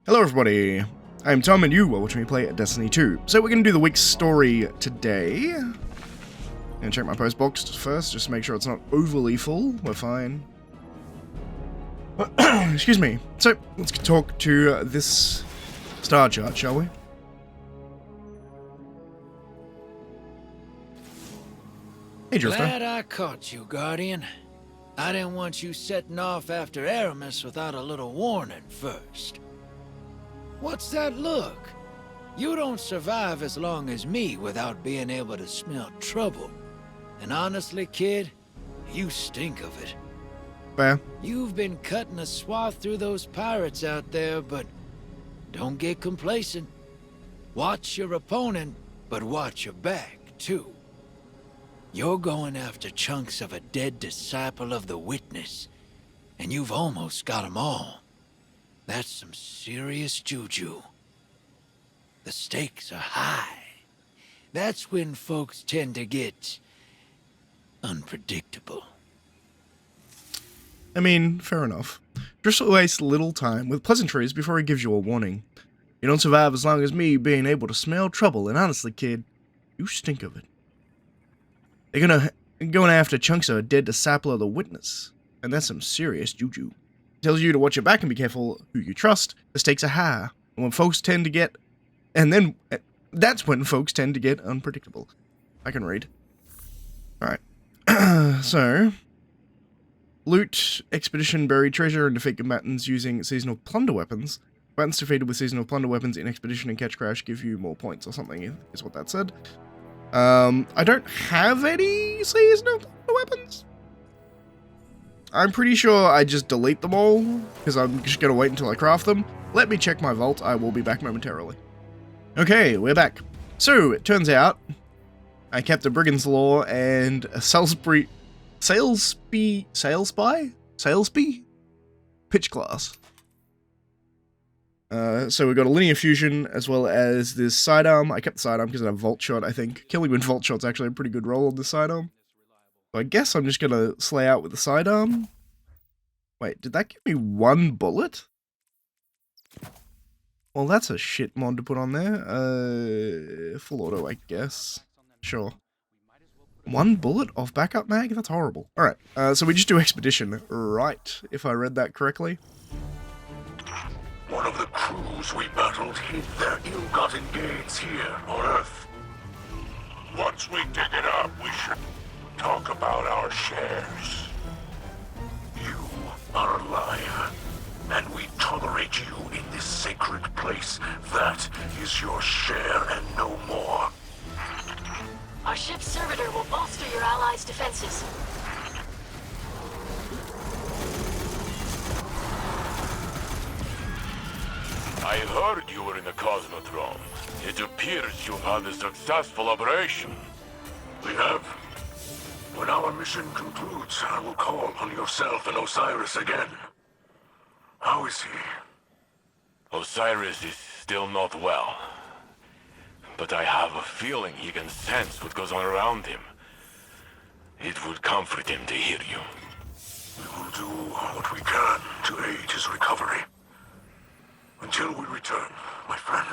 Hello everybody, I'm Tom and you are watching me play Destiny 2. So we're going to do the week's story today. Gonna check my post box first, just to make sure it's not overly full. We're fine. Excuse me. So, let's talk to this star chart, shall we? Hey, Drifter. Glad I caught you, Guardian. I didn't want you setting off after Aramis without a little warning first. What's that look? You don't survive as long as me without being able to smell trouble. And honestly, kid, you stink of it. Fair. You've been cutting a swath through those pirates out there, but don't get complacent. Watch your opponent, but watch your back, too. You're going after chunks of a dead disciple of the Witness, and you've almost got 'em all. That's some serious juju. The stakes are high. That's when folks tend to get unpredictable. I mean, fair enough. Just waste little time with pleasantries before he gives you a warning. You don't survive as long as me being able to smell trouble, and honestly, kid, you stink of it. They're going after chunks of a dead disciple of the Witness, and that's some serious juju. Tells you to watch your back and be careful who you trust. The stakes are high, and when folks tend to get, that's when folks tend to get unpredictable. I can read. All right. So, loot, expedition, bury treasure, and defeat combatants using seasonal plunder weapons. Combatants defeated with seasonal plunder weapons in expedition and catch crash give you more points or something. Is what that said. I don't have any seasonal plunder weapons. I'm pretty sure I just delete them all, because I'm just going to wait until I craft them. Let me check my vault, I will be back momentarily. Okay, we're back. So, it turns out, I kept a Brigand's Law and a Salesby pitch class. So we've got a linear fusion, as well as this sidearm. I kept the sidearm because I have Vault Shot, I think. Killing with Vault Shot's actually a pretty good roll on this sidearm. So I guess I'm just gonna slay out with the sidearm. Wait, did that give me one bullet? Well, that's a shit mod to put on there. Full auto, I guess. Sure. One bullet off backup mag? That's horrible. Alright, so we just do expedition, right? If I read that correctly. One of the crews we battled hid their ill-gotten gains here on Earth. Once we dig it up, we should talk about our shares. You are alive, and we tolerate you in this sacred place. That is your share and no more. Our ship's servitor will bolster your allies' defenses. I heard you were in the Cosmodrome. It appears you've had a successful operation. We have. When our mission concludes, I will call on yourself and Osiris again. How is he? Osiris is still not well. But I have a feeling he can sense what goes on around him. It would comfort him to hear you. We will do what we can to aid his recovery. Until we return, my friend.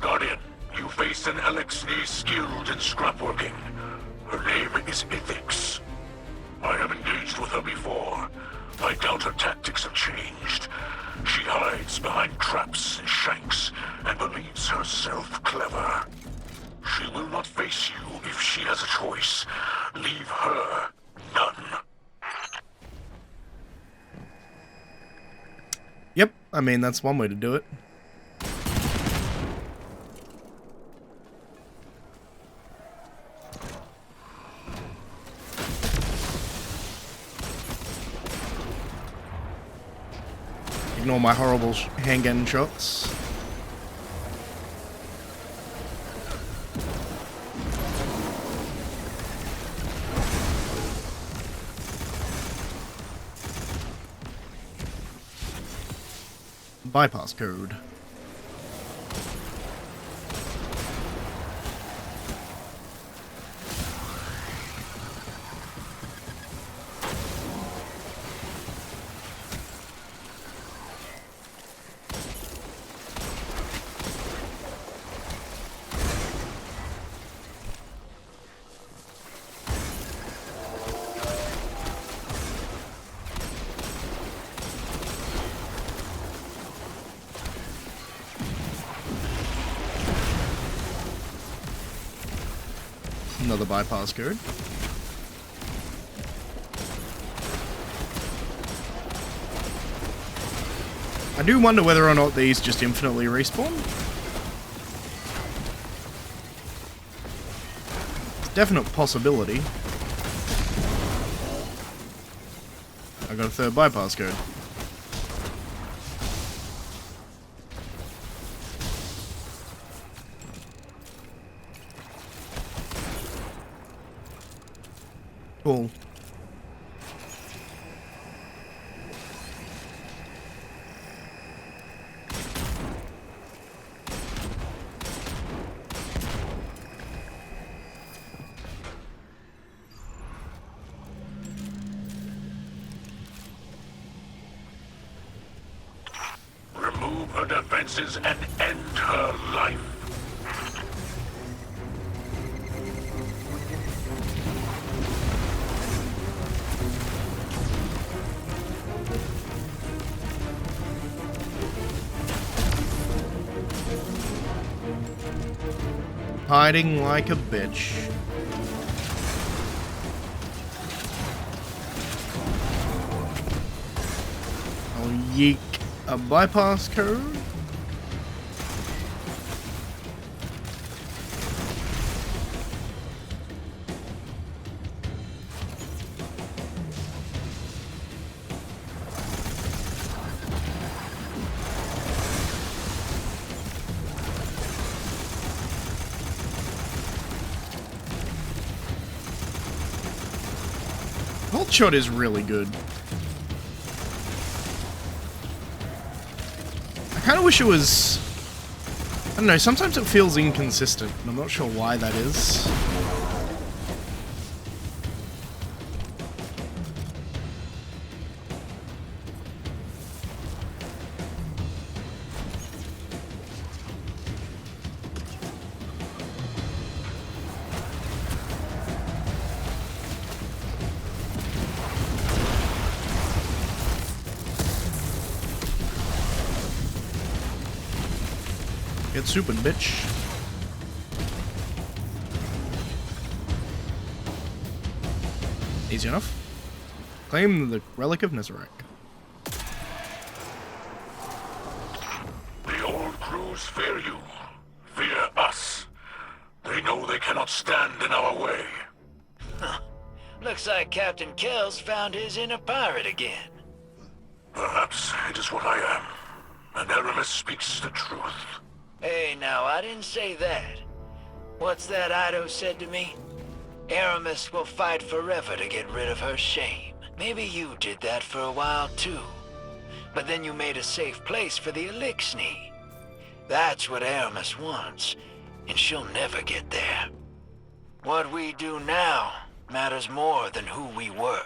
Guardian, you face an Alexei skilled in scrapworking. Her name is Ethics. I have engaged with her before. I doubt her tactics have changed. She hides behind traps and shanks and believes herself clever. She will not face you if she has a choice. Leave her none. Yep, I mean, that's one way to do it. Ignore my horrible handgun shots. Bypass code. Another bypass code. I do wonder whether or not these just infinitely respawn. It's a definite possibility. I got a third bypass code. Cool. Remove her defenses and end her life. Hiding like a bitch. I'll yeek a bypass code. Hold shot is really good. I kind of wish it was... I don't know, sometimes it feels inconsistent, and I'm not sure why that is. Get stupid, bitch. Easy enough. Claim the Relic of Nezarec. The old crews fear you. Fear us. They know they cannot stand in our way. Looks like Captain Kells found his inner pirate again. Perhaps it is what I am. And Aramis speaks the truth. Hey, now, I didn't say that. What's that Ido said to me? Aramis will fight forever to get rid of her shame. Maybe you did that for a while, too. But then you made a safe place for the Elixni. That's what Aramis wants, and she'll never get there. What we do now matters more than who we were.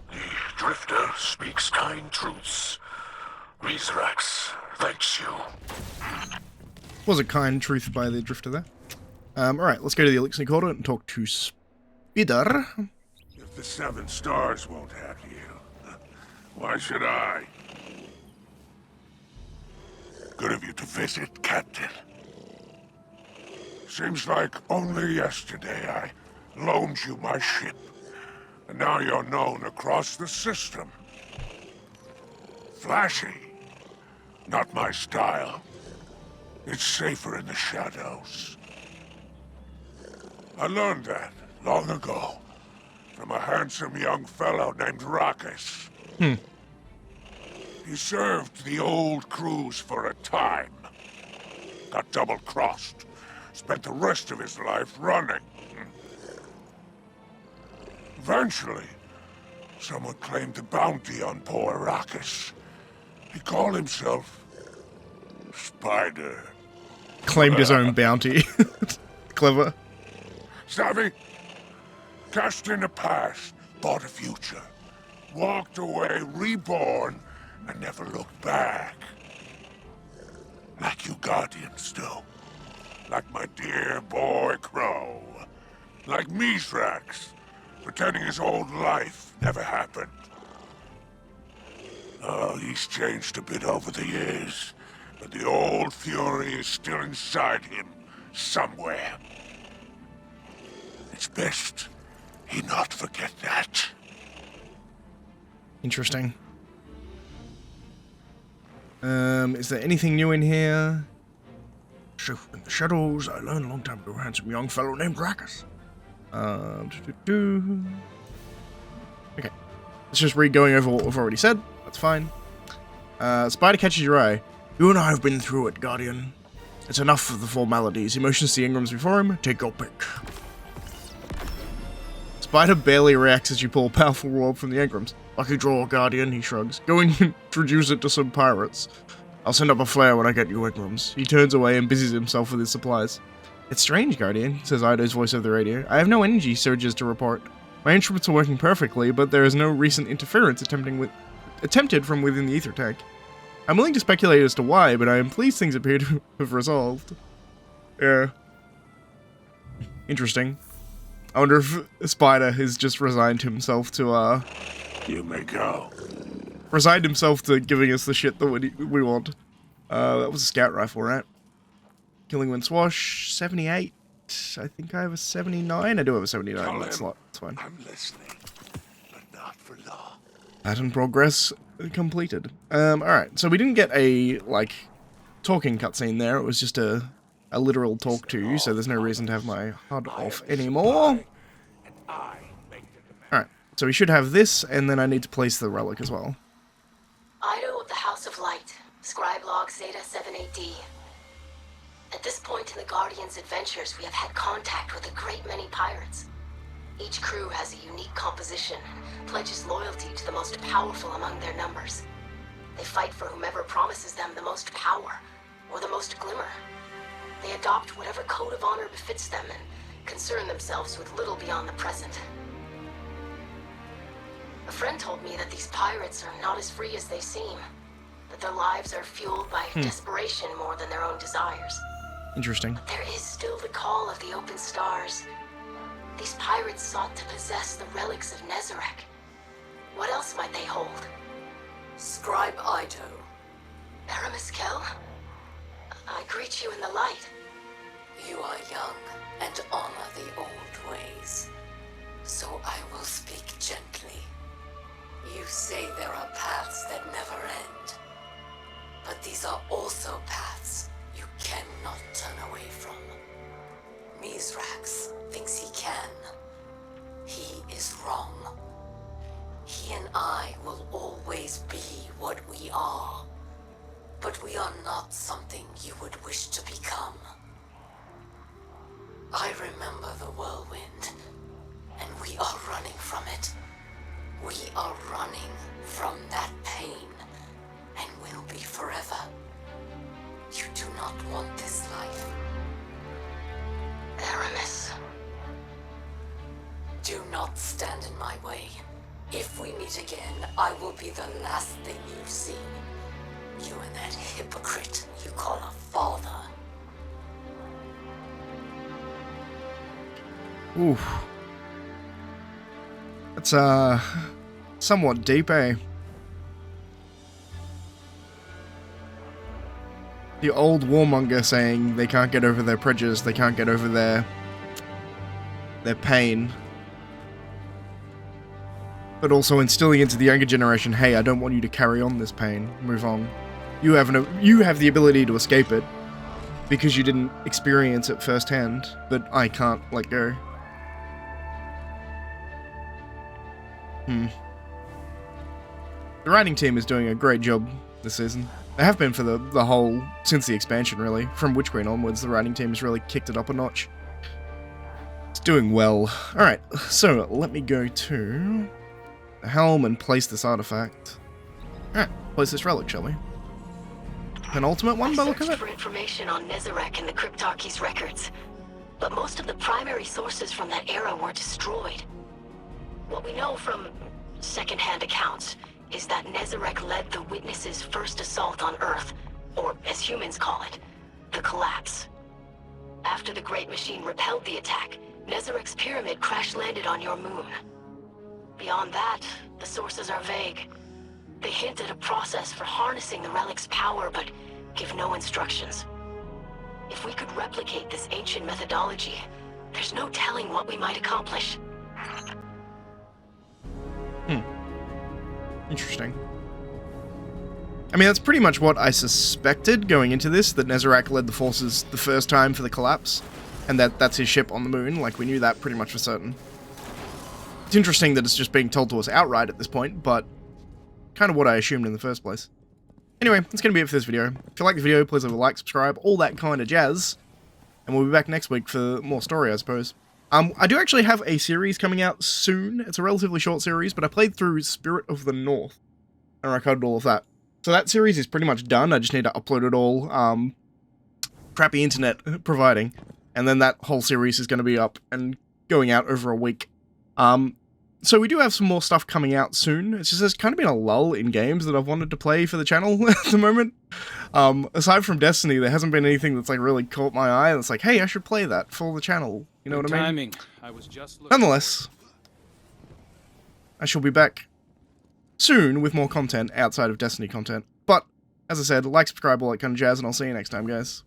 The Drifter speaks kind truths. Mithrax thanks you. Was a kind truth by the Drifter there. Alright, let's go to the Elixir Quarter and talk to Spider. If the Seven Stars won't have you, why should I? Good of you to visit, Captain. Seems like only yesterday I loaned you my ship, and now you're known across the system. Flashy. Not my style. It's safer in the shadows. I learned that long ago from a handsome young fellow named Rakis. He served the old crews for a time. Got double-crossed. Spent the rest of his life running. Eventually, someone claimed the bounty on poor Rakis. He called himself Spider. Claimed his own bounty. Clever. Savvy? Cashed in the past, bought a future. Walked away, reborn, and never looked back. Like you Guardians do. Like my dear boy Crow. Like Mithrax, pretending his old life never happened. Oh, he's changed a bit over the years, but the old fury is still inside him, somewhere. best he not forget that. Interesting. Is there anything new in here? So, in the shadows, I learned a long time ago a handsome young fellow named Gracchus. Okay. Let's just re-going over what we've already said. That's fine. Spider catches your eye. You and I have been through it, Guardian. It's enough of the formalities. He motions the Ingrams before him. Take your pick. Spider barely reacts as you pull a powerful robe from the Ingrams. Lucky draw, Guardian, he shrugs. Go and introduce it to some pirates. I'll send up a flare when I get you Ingrams. He turns away and busies himself with his supplies. It's strange, Guardian, says Ido's voice over the radio. I have no energy surges to report. My instruments are working perfectly, but there is no recent interference attempted from within the ether tank. I'm willing to speculate as to why, but I am pleased things appear to have resolved. Yeah. Interesting. I wonder if Spider has just resigned himself to, You may go. resigned himself to giving us the shit that we want. That was a scout rifle, right? Killing Wind Swash, 78. I think I have a 79. I do have a 79 in that slot. That's fine. I'm listening, but not for long. Pattern progress completed. Alright, so we didn't get a, like, talking cutscene there. It was just a literal talk to you, so there's no reason to have my HUD off anymore. Alright, so we should have this, and then I need to place the relic as well. Ido of the House of Light, Scribe Log Zeta 78D. At this point in the Guardian's adventures, we have had contact with a great many pirates. Each crew has a unique composition and pledges loyalty to the most powerful among their numbers. They fight for whomever promises them the most power or the most glimmer. They adopt whatever code of honor befits them and concern themselves with little beyond the present. A friend told me that these pirates are not as free as they seem, that their lives are fueled by desperation more than their own desires. Interesting. But there is still the call of the open stars. These pirates sought to possess the relics of Nezarec. What else might they hold? Scribe Ido. Aramis Kell? I greet you in the light. You are young and honor the old ways. So I will speak gently. You say there are paths that never end. But these are also paths you cannot turn away from. Mizrax thinks he can. He is wrong. He and I will always be what we are. But we are not something you would wish to become. I remember the whirlwind, and we are running from it. We are running from that pain, and will be forever. You do not want this life. Aramis. Do not stand in my way. If we meet again, I will be the last thing you see. You and that hypocrite you call a father. Oof. That's, somewhat deep, eh? The old warmonger saying they can't get over their prejudice, they can't get over their pain. But also instilling into the younger generation, hey, I don't want you to carry on this pain. Move on. You have the ability to escape it because you didn't experience it firsthand, but I can't let go. The writing team is doing a great job this season. They have been for the whole, since the expansion really. From Witch Queen onwards, the writing team has really kicked it up a notch. It's doing well. Alright, so let me go to the helm and place this artifact. Alright, place this relic, shall we? Penultimate one by the look of searched it? for information on Nezarec in the Cryptarchy's records, but most of the primary sources from that era were destroyed. What we know from second-hand accounts is that Nezarec led the Witnesses' first assault on Earth, or as humans call it, the Collapse. After the Great Machine repelled the attack, Nezarec's pyramid crash-landed on your moon. Beyond that, the sources are vague. They hint at a process for harnessing the relic's power, but give no instructions. If we could replicate this ancient methodology, There's no telling what we might accomplish. Interesting. I mean, that's pretty much what I suspected going into this, that Nezarec led the forces the first time for the collapse, and that's his ship on the moon. Like, we knew that pretty much for certain. It's interesting that it's just being told to us outright at this point, but kind of what I assumed in the first place. Anyway, that's going to be it for this video. If you like the video, please leave a like, subscribe, all that kind of jazz. And we'll be back next week for more story, I suppose. I do actually have a series coming out soon. It's a relatively short series, but I played through Spirit of the North, and recorded all of that. So that series is pretty much done. I just need to upload it all, crappy internet providing. And then that whole series is going to be up and going out over a week. So we do have some more stuff coming out soon. It's just there's kind of been a lull in games that I've wanted to play for the channel at the moment. Aside from Destiny, there hasn't been anything that's like really caught my eye. And it's like, hey, I should play that for the channel. You know what I mean? I was just Nonetheless, I shall be back soon with more content outside of Destiny content. But, as I said, like, subscribe, all that kind of jazz, and I'll see you next time, guys.